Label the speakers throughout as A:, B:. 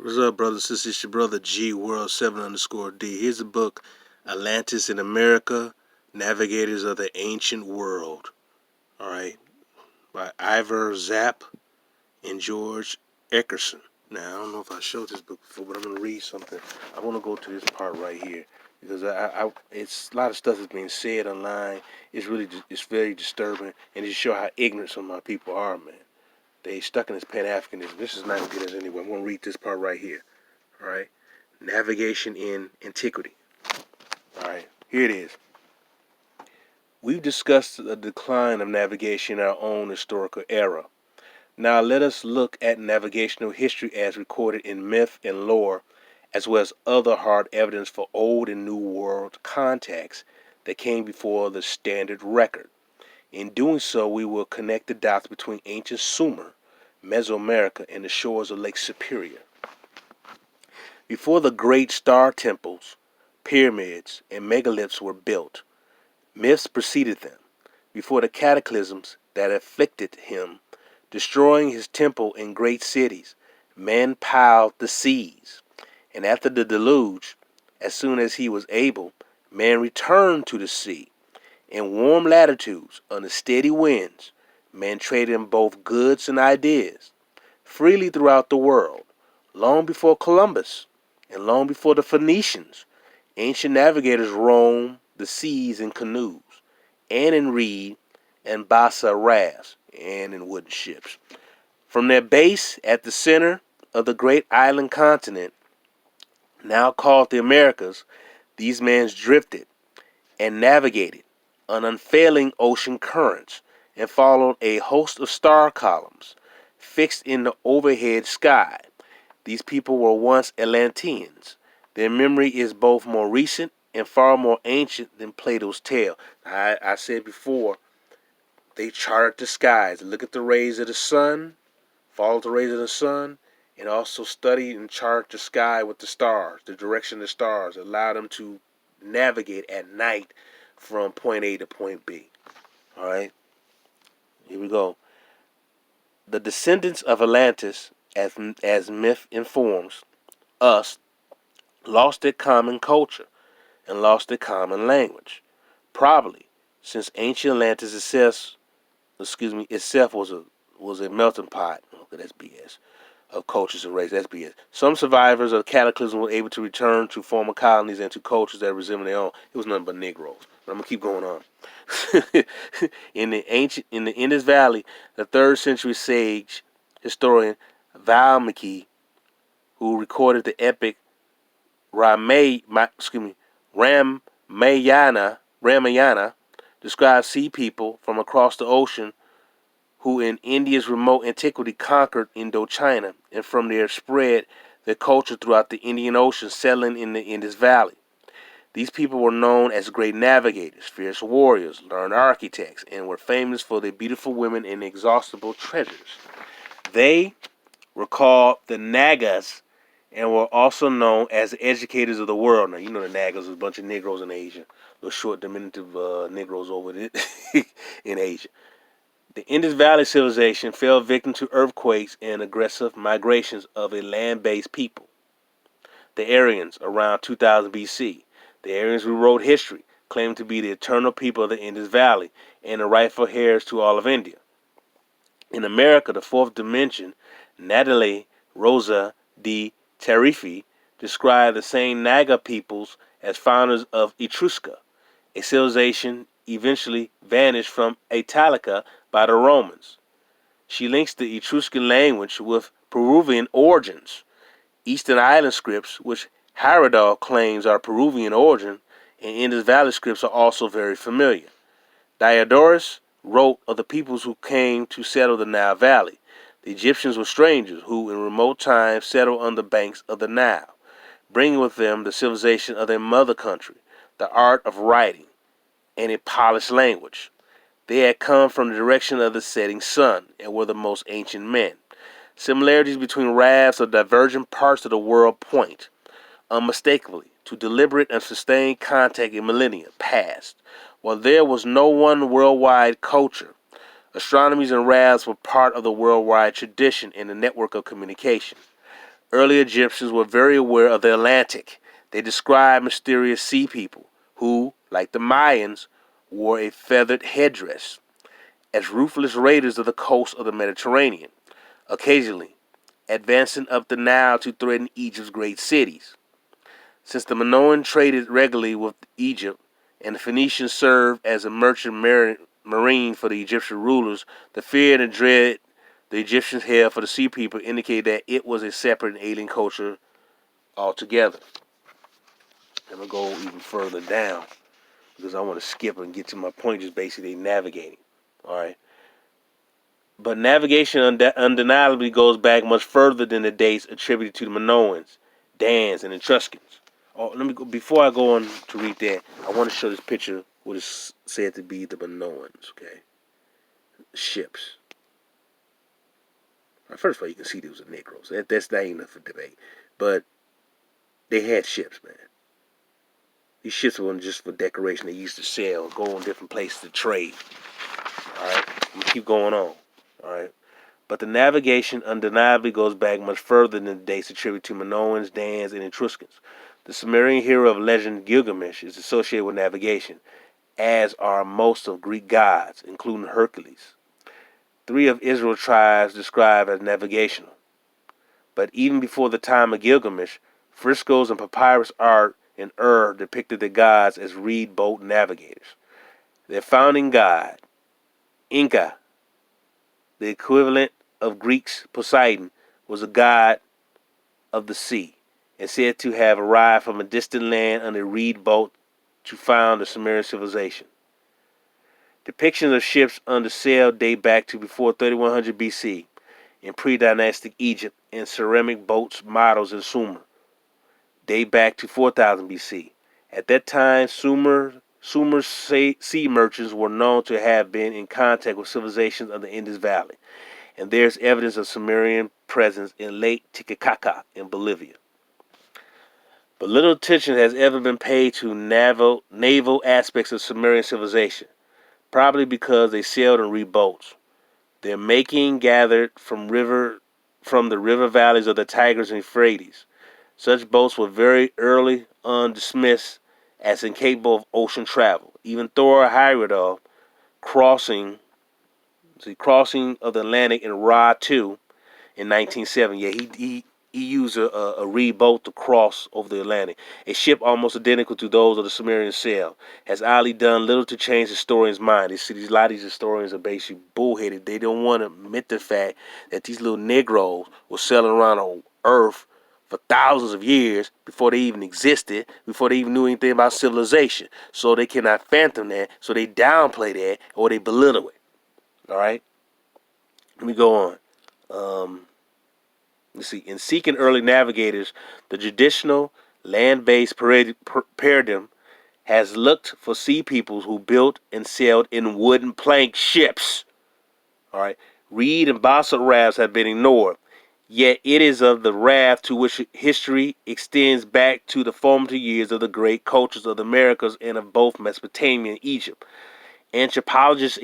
A: What's up, brothers? This is your brother G World 7 underscore D. Here's the book Atlantis in America, Navigators of the Ancient World. Alright, by Ivor Zapp and George Eckerson. Now, I don't know if I showed this book before, but I'm going to read something. I want to go to this part right here because it's a lot of stuff that's being said online. It's very disturbing, and it shows how ignorant some of my people are, man. They stuck in this Pan-Africanism. This is not going to get us anywhere. I'm going to read this part right here. All right. Navigation in Antiquity. All right. Here it is. We've discussed the decline of navigation in our own historical era. Now let us look at navigational history as recorded in myth and lore, as well as other hard evidence for old and new world contacts that came before the standard record. In doing so, we will connect the dots between ancient Sumer, Mesoamerica, and the shores of Lake Superior. Before the great star temples, pyramids, and megaliths were built, myths preceded them. Before the cataclysms that afflicted him, destroying his temple and great cities, man piled the seas. And after the deluge, as soon as he was able, man returned to the sea. In warm latitudes, under steady winds, man traded in both goods and ideas, freely throughout the world, long before Columbus. And long before the Phoenicians, ancient navigators roamed the seas in canoes, and in reed and bassa rafts, and in wooden ships. From their base at the center of the great island continent, now called the Americas, these men drifted and navigated on unfailing ocean currents and followed a host of star columns fixed in the overhead sky. These people were once Atlanteans. Their memory is both more recent and far more ancient than Plato's tale. I said before, they charted the skies, look at the rays of the sun, follow the rays of the sun, and also study and chart the sky with the stars, the direction of the stars, allow them to navigate at night from point A to point B. All right, here we go. The descendants of Atlantis, as myth informs us, lost their common culture and lost their common language. Probably, since ancient Atlantis itself was a melting pot. Okay, that's BS. Of cultures and races. That's BS. Some survivors of the cataclysm were able to return to former colonies and to cultures that resembled their own. It was nothing but Negroes. But I'm gonna keep going on. In the Indus Valley, the 3rd century sage historian Valmiki, who recorded the epic Ramayana, describes sea people from across the ocean who in India's remote antiquity conquered Indochina, and from there spread their culture throughout the Indian Ocean, settling in the Indus Valley. These people were known as great navigators, fierce warriors, learned architects, and were famous for their beautiful women and inexhaustible treasures. They were called the Nagas and were also known as the educators of the world. Now, you know the Nagas was a bunch of Negroes in Asia, little short, diminutive Negroes over there in Asia. The Indus Valley civilization fell victim to earthquakes and aggressive migrations of a land-based people, the Aryans, around 2000 BC. The Aryans who wrote history claimed to be the eternal people of the Indus Valley and the rightful heirs to all of India. In America, the 4th dimension, Natalie Rosa de Tarifi, described the same Naga peoples as founders of Etrusca, a civilization eventually vanished from Italica by the Romans. She links the Etruscan language with Peruvian origins. Eastern Island scripts, which Herodot claims are Peruvian origin, and Indus Valley scripts are also very familiar. Diodorus wrote of the peoples who came to settle the Nile Valley. The Egyptians were strangers who in remote times settled on the banks of the Nile, bringing with them the civilization of their mother country, the art of writing, and a polished language. They had come from the direction of the setting sun and were the most ancient men. Similarities between rafts of divergent parts of the world point, unmistakably, to deliberate and sustained contact in millennia past. While there was no one worldwide culture, astronomies and rafts were part of the worldwide tradition and the network of communication. Early Egyptians were very aware of the Atlantic. They described mysterious sea people who, like the Mayans, wore a feathered headdress as ruthless raiders of the coast of the Mediterranean, occasionally advancing up the Nile to threaten Egypt's great cities. Since the Minoan traded regularly with Egypt and the Phoenicians served as a merchant marine for the Egyptian rulers, the fear and the dread the Egyptians had for the sea people indicated that it was a separate and alien culture altogether. I'm going to go even further down because I want to skip and get to my point, just basically navigating. All right. But navigation undeniably goes back much further than the dates attributed to the Minoans, Dans, and Etruscans. Oh, let me go, before I go on to read that, I want to show this picture what is said to be the Minoans, okay? Ships. First of all, you can see these were Negroes. That's not even for debate. But they had ships, man. These ships weren't just for decoration. They used to sail, go on different places to trade. All right? I'm going to keep going on. All right? But the navigation undeniably goes back much further than the dates attributed to Minoans, Dans, and Etruscans. The Sumerian hero of legend Gilgamesh is associated with navigation, as are most of Greek gods, including Hercules. 3 of Israel's tribes described as navigational. But even before the time of Gilgamesh, frescoes and papyrus art in Ur depicted the gods as reed boat navigators. Their founding god, Inca, the equivalent of Greek's Poseidon, was a god of the sea and said to have arrived from a distant land on a reed boat to found the Sumerian civilization. Depictions of ships under sail date back to before 3100 BC in pre-dynastic Egypt, and ceramic boats models in Sumer date back to 4000 BC. At that time, Sumer's sea merchants were known to have been in contact with civilizations of the Indus Valley, and there's evidence of Sumerian presence in Lake Titicaca in Bolivia. But little attention has ever been paid to naval aspects of Sumerian civilization, probably because they sailed and reed boats. Their making gathered from the river valleys of the Tigris and Euphrates. Such boats were very early on dismissed as incapable of ocean travel. Even Thor Heyerdahl crossing of the Atlantic in Ra 2 in 1970. Yeah, he used a reed boat to cross over the Atlantic. A ship almost identical to those of the Sumerian sail has oddly done little to change historians' mind. A lot of these historians are basically bullheaded. They don't want to admit the fact that these little Negroes were sailing around on Earth for thousands of years before they even existed, before they even knew anything about civilization. So they cannot fathom that, so they downplay that, or they belittle it. All right? Let me go on. Let's see. In seeking early navigators, the traditional land-based paradigm has looked for sea peoples who built and sailed in wooden plank ships. All right. Reed and balsa rafts have been ignored. Yet it is of the raft to which history extends back to the formative years of the great cultures of the Americas and of both Mesopotamia and Egypt. Anthropologists'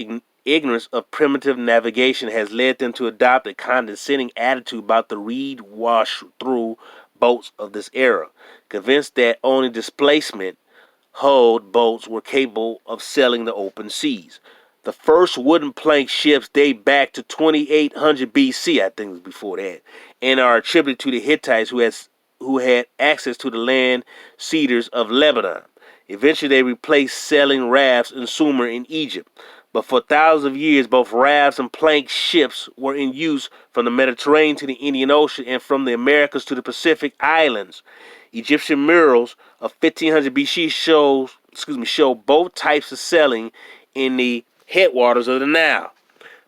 A: ignorance of primitive navigation has led them to adopt a condescending attitude about the reed wash-through boats of this era, convinced that only displacement-hulled boats were capable of sailing the open seas. The first wooden plank ships date back to 2800 BC, I think it was before that, and are attributed to the Hittites who had access to the land cedars of Lebanon. Eventually, they replaced sailing rafts in Sumer in Egypt. But for thousands of years, both rafts and plank ships were in use from the Mediterranean to the Indian Ocean and from the Americas to the Pacific Islands. Egyptian murals of 1500 BC show both types of sailing in the headwaters of the Nile.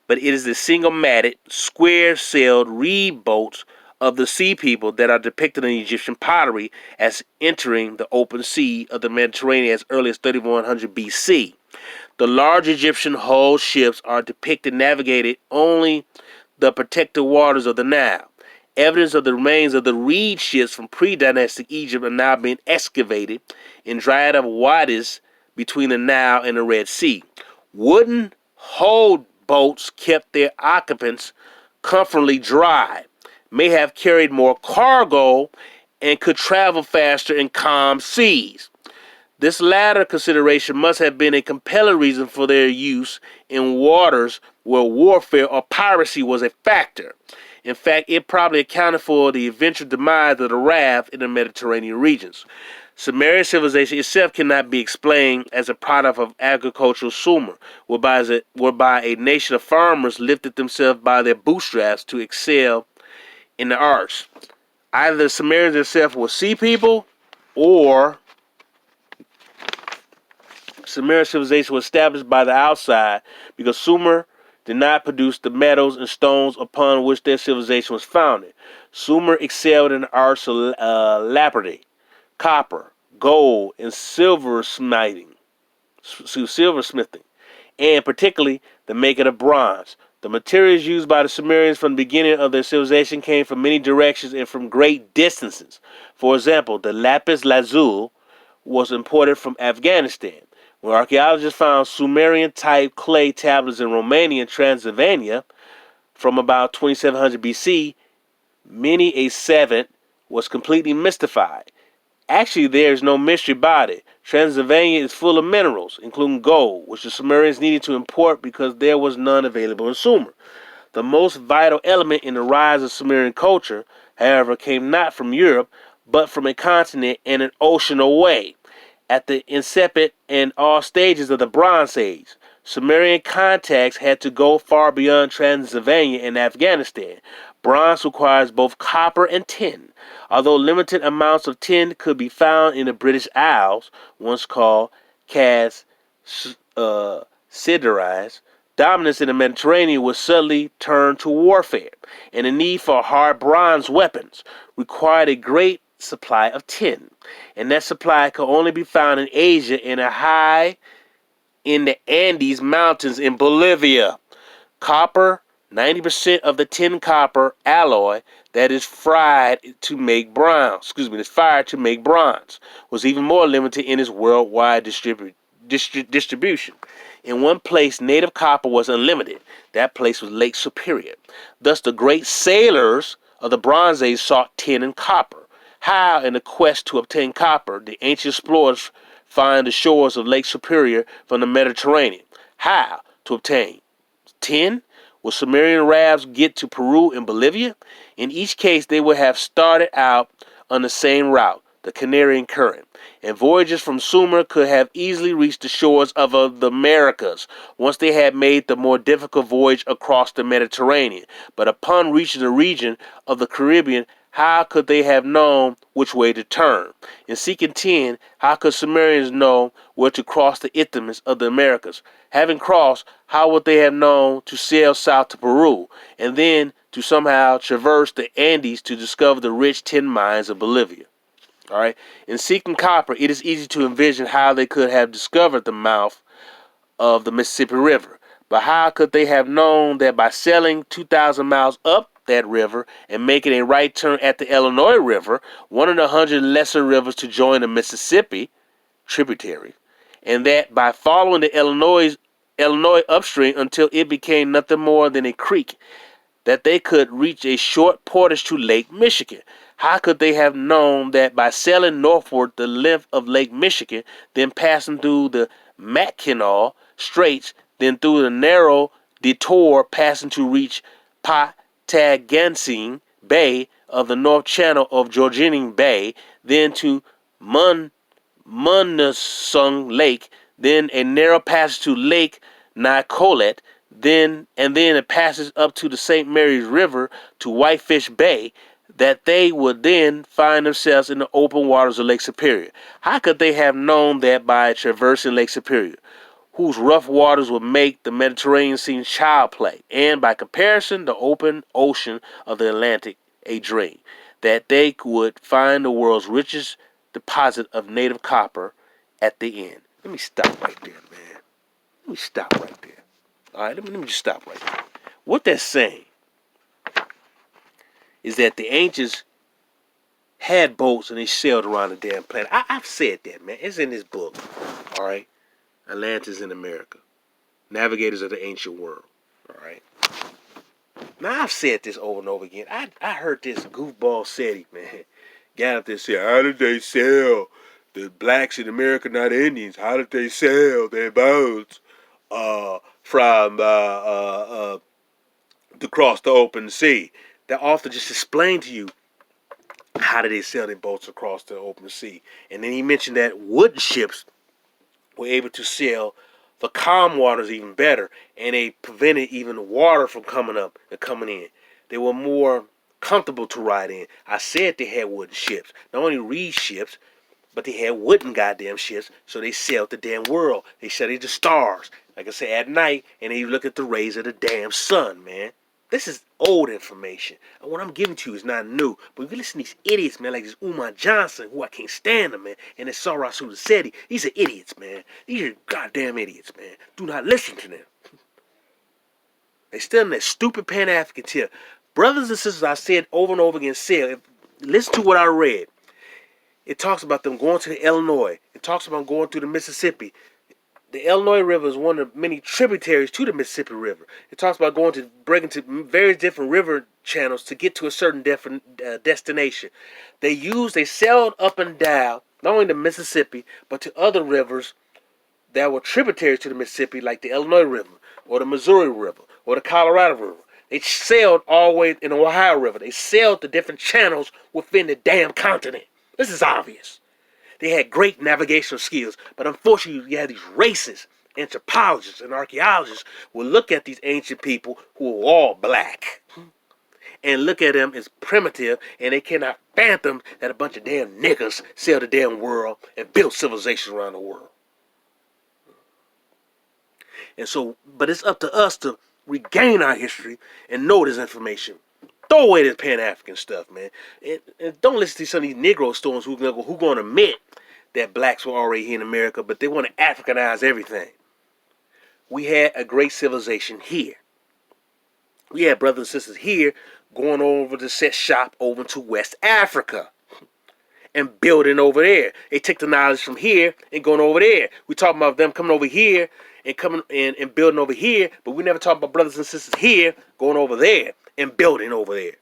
A: But it is the single-matted, square-sailed reed boats of the sea people that are depicted in Egyptian pottery as entering the open sea of the Mediterranean as early as 3100 BC. The large Egyptian hull ships are depicted navigated only the protected waters of the Nile. Evidence of the remains of the reed ships from pre-dynastic Egypt are now being excavated in dried-up wadis between the Nile and the Red Sea. Wooden hull boats kept their occupants comfortably dry. may have carried more cargo and could travel faster in calm seas. This latter consideration must have been a compelling reason for their use in waters where warfare or piracy was a factor. In fact, it probably accounted for the eventual demise of the raft in the Mediterranean regions. Sumerian civilization itself cannot be explained as a product of agricultural Sumer, whereby a nation of farmers lifted themselves by their bootstraps to excel in the arts. Either the Sumerians themselves were sea people, or Sumerian civilization was established by the outside because Sumer did not produce the metals and stones upon which their civilization was founded. Sumer excelled in the arts of lapidary, copper, gold, and silversmithing, and particularly the making of bronze. The materials used by the Sumerians from the beginning of their civilization came from many directions and from great distances. For example, the lapis lazuli was imported from Afghanistan. When archaeologists found Sumerian-type clay tablets in Romania and Transylvania from about 2700 BC, many a savant was completely mystified. Actually, there is no mystery about it. Transylvania is full of minerals, including gold, which the Sumerians needed to import because there was none available in Sumer. The most vital element in the rise of Sumerian culture, however, came not from Europe, but from a continent and an ocean away. At the incipient and all stages of the Bronze Age, Sumerian contacts had to go far beyond Transylvania and Afghanistan. Bronze requires both copper and tin. Although limited amounts of tin could be found in the British Isles, once called Cas Sideris, dominance in the Mediterranean was suddenly turned to warfare, and the need for hard bronze weapons required a great supply of tin, and that supply could only be found in Asia in the Andes Mountains in Bolivia. Copper, 90% of the tin copper alloy that is fired to make bronze, was even more limited in its worldwide distribution. In one place, native copper was unlimited. That place was Lake Superior. Thus, the great sailors of the Bronze Age sought tin and copper. How, in the quest to obtain copper, the ancient explorers find the shores of Lake Superior from the Mediterranean? How to obtain tin? Would Sumerian rafts get to Peru and Bolivia? In each case, they would have started out on the same route, the Canarian Current, and voyagers from Sumer could have easily reached the shores of the Americas once they had made the more difficult voyage across the Mediterranean. But upon reaching the region of the Caribbean, how could they have known which way to turn? In seeking tin, how could Sumerians know where to cross the isthmus of the Americas? Having crossed, how would they have known to sail south to Peru, and then to somehow traverse the Andes to discover the rich tin mines of Bolivia? All right. In seeking copper, it is easy to envision how they could have discovered the mouth of the Mississippi River. But how could they have known that by sailing 2,000 miles up that river and making a right turn at the Illinois River, one of the 100 lesser rivers to join the Mississippi tributary, and that by following the Illinois upstream until it became nothing more than a creek, that they could reach a short portage to Lake Michigan? How could they have known that by sailing northward the length of Lake Michigan, then passing through the Mackinac Straits, then through the narrow detour passing to reach Patagonia Bay of the North Channel of Georgian Bay, then to Munising Lake, then a narrow passage to Lake Nicolet, then a passage up to the St. Mary's River to Whitefish Bay, that they would then find themselves in the open waters of Lake Superior? How could they have known that by traversing Lake Superior, whose rough waters would make the Mediterranean seem child play, and by comparison the open ocean of the Atlantic a dream, that they would find the world's richest deposit of native copper at the end? Let me stop right there, man. Let me stop right there. All right, let me just stop right there. What that's saying is that the ancients had boats and they sailed around the damn planet. I've said that, man. It's in this book. All right. Atlantis in America. Navigators of the Ancient World. All right. Now, I've said this over and over again. I heard this goofball said it, man. Got up there and said, how did they sell the blacks in America, not Indians? How did they sell their boats from to cross the open sea? That author just explained to you how did they sell their boats across the open sea. And then he mentioned that wooden ships were able to sail the calm waters even better, and they prevented even the water from coming up and coming in. They were more comfortable to ride in. I said they had wooden ships, not only reed ships, but they had wooden goddamn ships, so they sailed the damn world. They studied the stars, like I said, at night, and they look at the rays of the damn sun, man. This is old information. And what I'm giving to you is not new. But if you listen to these idiots, man, like this Umar Johnson, who I can't stand him, man, and this Sarah Sudaseti, these are idiots, man. These are goddamn idiots, man. Do not listen to them. They still in that stupid Pan-African tip. Brothers and sisters, I said over and over again, listen to what I read. It talks about them going to the Illinois. It talks about going through the Mississippi. The Illinois River is one of many tributaries to the Mississippi River. It talks about breaking to various different river channels to get to a certain destination. They sailed up and down, not only the Mississippi, but to other rivers that were tributaries to the Mississippi, like the Illinois River, or the Missouri River, or the Colorado River. They sailed all the way in the Ohio River. They sailed the different channels within the damn continent. This is obvious. They had great navigational skills, but unfortunately you had these racists, anthropologists, and archaeologists who will look at these ancient people who are all black and look at them as primitive, and they cannot fathom that a bunch of damn niggas sailed the damn world and built civilization around the world. And so, but it's up to us to regain our history and know this information. Throw away this Pan-African stuff, man. And don't listen to some of these Negro stories who going to admit that blacks were already here in America, but they want to Africanize everything. We had a great civilization here. We had brothers and sisters here going over to set shop over to West Africa and building over there. They took the knowledge from here and going over there. We talking about them coming over here and coming and building over here, but we never talk about brothers and sisters here going over there and building over there.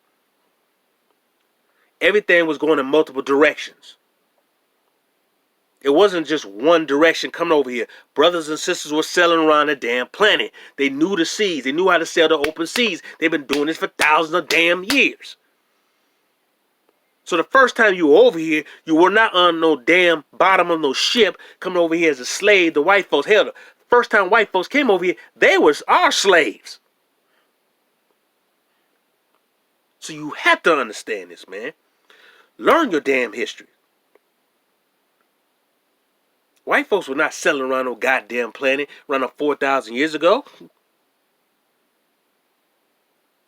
A: Everything was going in multiple directions. It wasn't just one direction coming over here. Brothers and sisters were sailing around the damn planet. They knew the seas. They knew how to sail the open seas. They've been doing this for thousands of damn years. So the first time you were over here, you were not on no damn bottom of no ship coming over here as a slave. The white folks, hell, the first time white folks came over here, they was our slaves. So you have to understand this, man. Learn your damn history. White folks were not sailing around no goddamn planet around 4,000 years ago.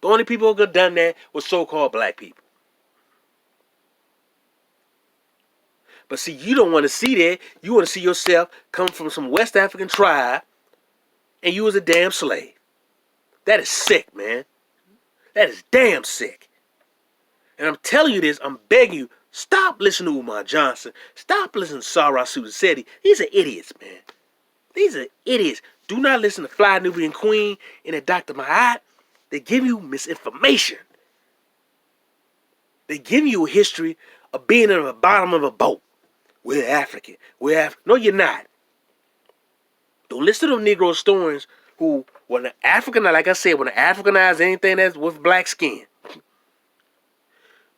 A: The only people who could have done that were so-called black people. But see, you don't want to see that. You want to see yourself come from some West African tribe and you was a damn slave. That is sick, man. That is damn sick. And I'm telling you this, I'm begging you, stop listening to Umar Johnson. Stop listening to Sarah Sudaseti. These are idiots, man. These are idiots. Do not listen to Fly Nubian Queen and the Dr. Mahat. They give you misinformation. They give you a history of being in the bottom of a boat. We're African. We're African. No, you're not. Don't listen to them Negro stories who, when the African, like I said, when the Africanize anything that's with black skin.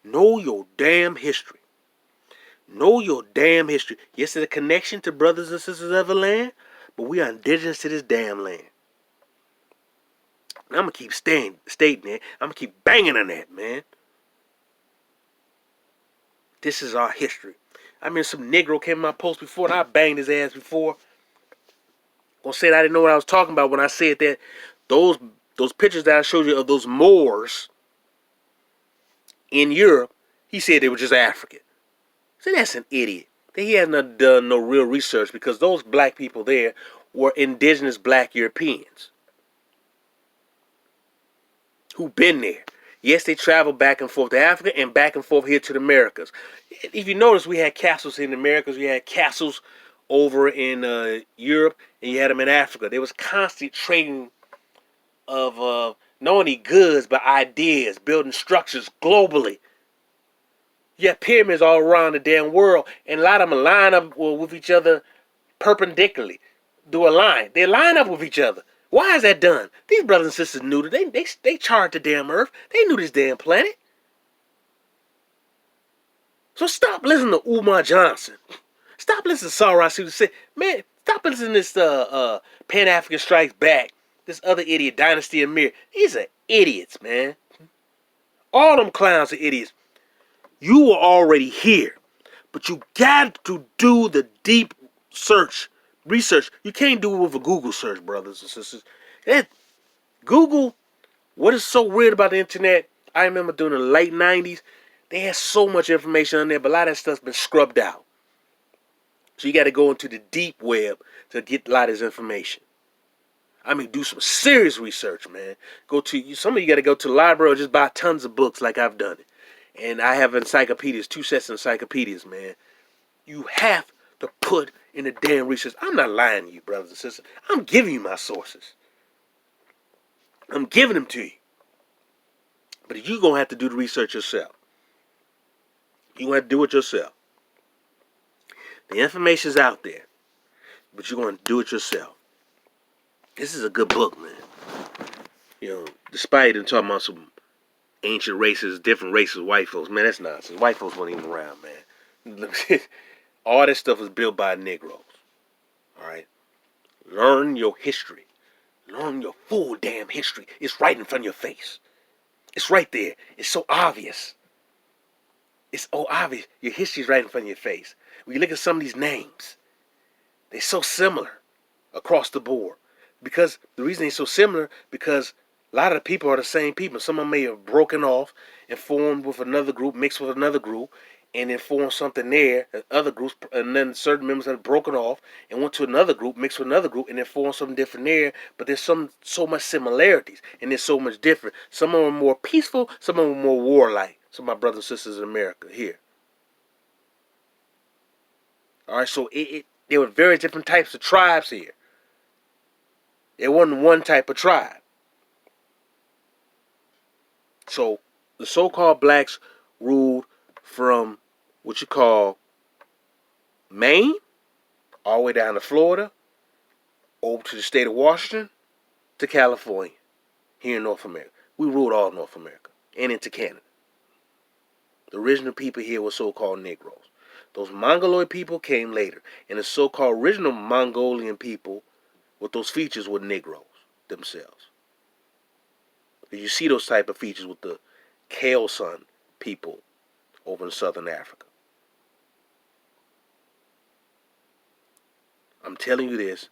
A: Know your damn history. Know your damn history. Yes, there's a connection to brothers and sisters of the land, but we are indigenous to this damn land. And I'm going to keep stating that. I'm going to keep banging on that, man. This is our history. I mean, some Negro came in my post before, and I banged his ass before. Gonna say that I didn't know what I was talking about when I said that those pictures that I showed you of those Moors in Europe, he said they were just African. So that's an idiot. He hasn't done no real research because those black people there were indigenous black Europeans who've been there. Yes, they traveled back and forth to Africa and back and forth here to the Americas. If you notice, we had castles in the Americas. We had castles over in Europe, and you had them in Africa. There was constant trading of Not only goods, but ideas, building structures globally. You have pyramids all around the damn world, and a lot of them line up with each other perpendicularly. Do a line. They line up with each other. Why is that done? These brothers and sisters knew that they charted the damn earth. They knew this damn planet. So stop listening to Umar Johnson. Stop listening to Sarah say, man, stop listening to this Pan-African Strikes Back. This other idiot, Dynasty Amir. These are idiots, man. All them clowns are idiots. You were already here. But you got to do the deep research. You can't do it with a Google search, brothers and sisters. Google, what is so weird about the internet, I remember during the late 90s, they had so much information on there, but a lot of that stuff's been scrubbed out. So you got to go into the deep web to get a lot of this information. I mean, do some serious research, man. Some of you got to go to the library or just buy tons of books like I've done it. And I have encyclopedias, 2 sets of encyclopedias, man. You have to put in the damn research. I'm not lying to you, brothers and sisters. I'm giving you my sources. I'm giving them to you. But you're going to have to do the research yourself. You're going to have to do it yourself. The information's out there, but you're going to do it yourself. This is a good book, man. You know, despite them talking about some ancient races, different races, white folks, man, that's nonsense. White folks weren't even around, man. All this stuff was built by Negroes. All right? Learn your history. Learn your full damn history. It's right in front of your face. It's right there. It's so obvious. It's so obvious. Your history's right in front of your face. When you look at some of these names, they're so similar across the board. Because the reason they're so similar, because a lot of the people are the same people. Some of them may have broken off and formed with another group, mixed with another group, and then formed something there, and other groups, and then certain members have broken off and went to another group, mixed with another group, and then formed something different there. But there's so much similarities, and there's so much different. Some of them are more peaceful, some of them are more warlike. Some of my brothers and sisters in America here. All right, so there were very different types of tribes here. There wasn't one type of tribe. So the so-called blacks ruled from what you call Maine, all the way down to Florida, over to the state of Washington, to California, here in North America. We ruled all North America and into Canada. The original people here were so-called Negroes. Those Mongoloid people came later, and the so-called original Mongolian people with those features were Negroes themselves. You see those type of features with the Khalson people over in southern Africa. I'm telling you this.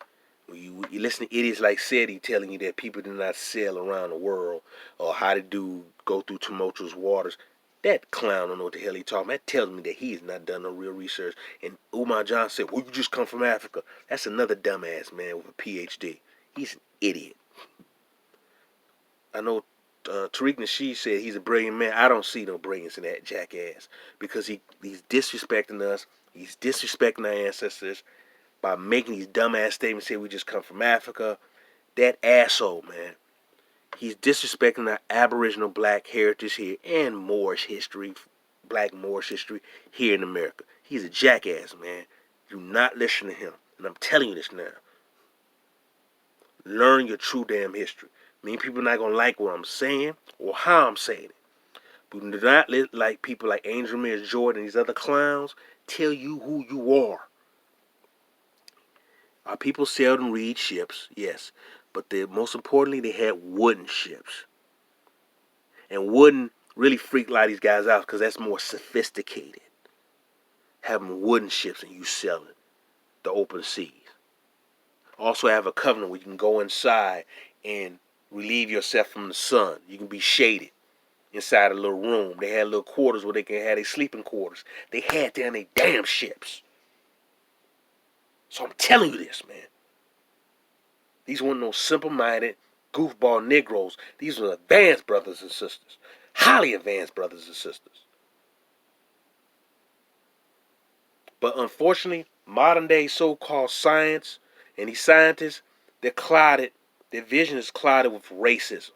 A: When you listen to idiots like Seti telling you that people do not sail around the world or how to go through tumultuous waters, that clown don't know what the hell he talking about. That tells me that he has not done no real research. And Umar Johnson said, well, you just come from Africa. That's another dumbass man with a PhD. He's an idiot. I know Tariq Nasheed said he's a brilliant man. I don't see no brilliance in that jackass because he's disrespecting us. He's disrespecting our ancestors by making these dumbass statements saying we just come from Africa. That asshole, man. He's disrespecting our Aboriginal black heritage here and Moorish history, black Moorish history here in America. He's a jackass, man. Do not listen to him. And I'm telling you this now. Learn your true damn history. Many people are not going to like what I'm saying or how I'm saying it. But do not let like people like Angel Mears Jordan and these other clowns tell you who you are. Our people sailed and read ships, yes. But most importantly, they had wooden ships. And wooden really freaked a lot of these guys out because that's more sophisticated. Having wooden ships and you selling the open seas. Also have a covenant where you can go inside and relieve yourself from the sun. You can be shaded inside a little room. They had little quarters where they can have their sleeping quarters. They had that in their damn ships. So I'm telling you this, man. These weren't no simple-minded, goofball Negroes. These were advanced brothers and sisters. Highly advanced brothers and sisters. But unfortunately, modern-day so-called science and these scientists, they're clouded. Their vision is clouded with racism.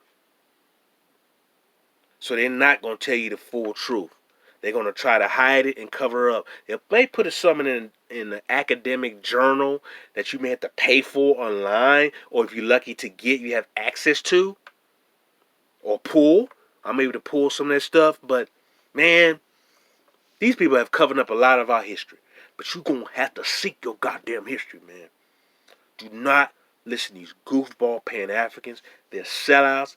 A: So they're not going to tell you the full truth. They're going to try to hide it and cover up. If they put something in an academic journal that you may have to pay for online, or if you're lucky to get, you have access to, or pull. I'm able to pull some of that stuff. But, man, these people have covered up a lot of our history. But you're going to have to seek your goddamn history, man. Do not listen to these goofball Pan-Africans. They're sellouts.